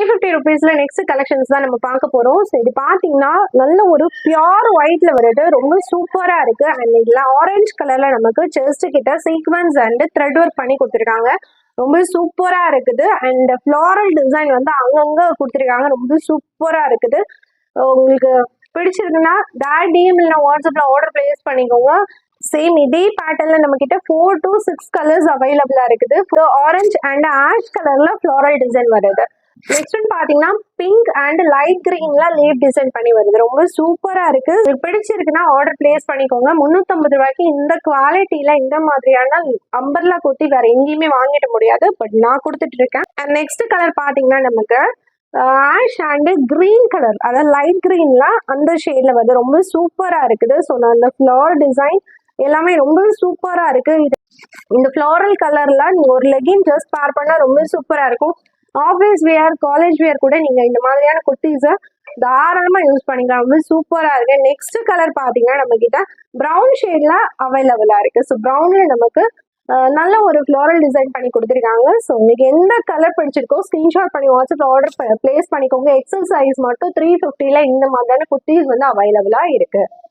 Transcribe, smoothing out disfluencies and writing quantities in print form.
350 rupeesல next collections தான் நம்ம பார்க்க போறோம். ஸோ இது பார்த்தீங்கன்னா நல்ல ஒரு பியூர் ஒயிட்ல வருது, ரொம்ப சூப்பரா இருக்கு. அண்ட் இதுல ஆரஞ்சு கலர்ல நமக்கு செஸ்ட் கிட்ட சீக்வன்ஸ் அண்ட் த்ரெட் ஒர்க் பண்ணி கொடுத்துருக்காங்க, ரொம்ப சூப்பரா இருக்குது. அண்ட் ஃப்ளாரல் டிசைன் வந்து அங்கங்க கொடுத்துருக்காங்க, ரொம்ப சூப்பரா இருக்குது. உங்களுக்கு பிடிச்சிருக்குன்னா டிஎம் இல்ல வாட்ஸ்அப்ல ஆர்டர் பிளேஸ் பண்ணிக்கோங்க. சேம் இதே பேட்டர்ல நம்ம கிட்ட 4 to 6 கலர்ஸ் அவைலபிளா இருக்குது. ஆரஞ்சு அண்ட் ஆஷ் கலர்ல ஃப்ளாரல் டிசைன் வருது. நெக்ஸ்ட் ஒன் பாத்தீங்கன்னா பிங்க் அண்ட் லைட் கிரீன்ல லீப் டிசைன் பண்ணி வருது, ரொம்ப சூப்பரா இருக்கு. பிடிச்சிருக்குன்னா ஆர்டர் பிளேஸ் பண்ணிக்கோங்க. 350 ரூபாய்க்கு இந்த குவாலிட்டியில இந்த மாதிரியான அம்பர்லா குர்த்தி வேற எங்கேயுமே வாங்கிட முடியாது, பட் நான் கொடுத்துட்டு இருக்கேன். அண்ட் நெக்ஸ்ட் கலர் பாத்தீங்கன்னா நமக்கு ஆஷ் அண்ட் கிரீன் கலர், அதாவது லைட் கிரீன்ல அந்த ஷேட்ல வருது, ரொம்ப சூப்பரா இருக்குது. ஸோ நான் அந்த ஃபிளவர் டிசைன் எல்லாமே ரொம்ப சூப்பரா இருக்கு. இந்த ஃப்ளாரல் கலர்ல நீங்க ஒரு லெகின் ஜஸ்ட் பேர் பண்ணா ரொம்ப சூப்பரா இருக்கும். ஆஃபீஸ் வியர், காலேஜ் வியர் கூட நீங்க இந்த மாதிரியான குர்த்திஸை தாராளமா யூஸ் பண்ணிக்கலாம், ரொம்ப சூப்பரா இருக்கு. நெக்ஸ்ட் கலர் பாத்தீங்கன்னா நம்ம கிட்ட பிரவுன் ஷேட்ல அவைலபிளா இருக்கு. ஸோ பிரவுன்ல நமக்கு நல்ல ஒரு ஃப்ளாரல் டிசைன் பண்ணி கொடுத்துருக்காங்க. ஸோ உங்களுக்கு எந்த கலர் பிடிச்சிருக்கோ ஸ்கிரீன்ஷாட் பண்ணி வாட்ஸ்அப்ல ஆர்டர் பிளேஸ் பண்ணிக்கோங்க. எக்ஸல் சைஸ் மட்டும் 350ல இந்த மாதிரியான குர்த்திஸ் வந்து அவைலபிளா இருக்கு.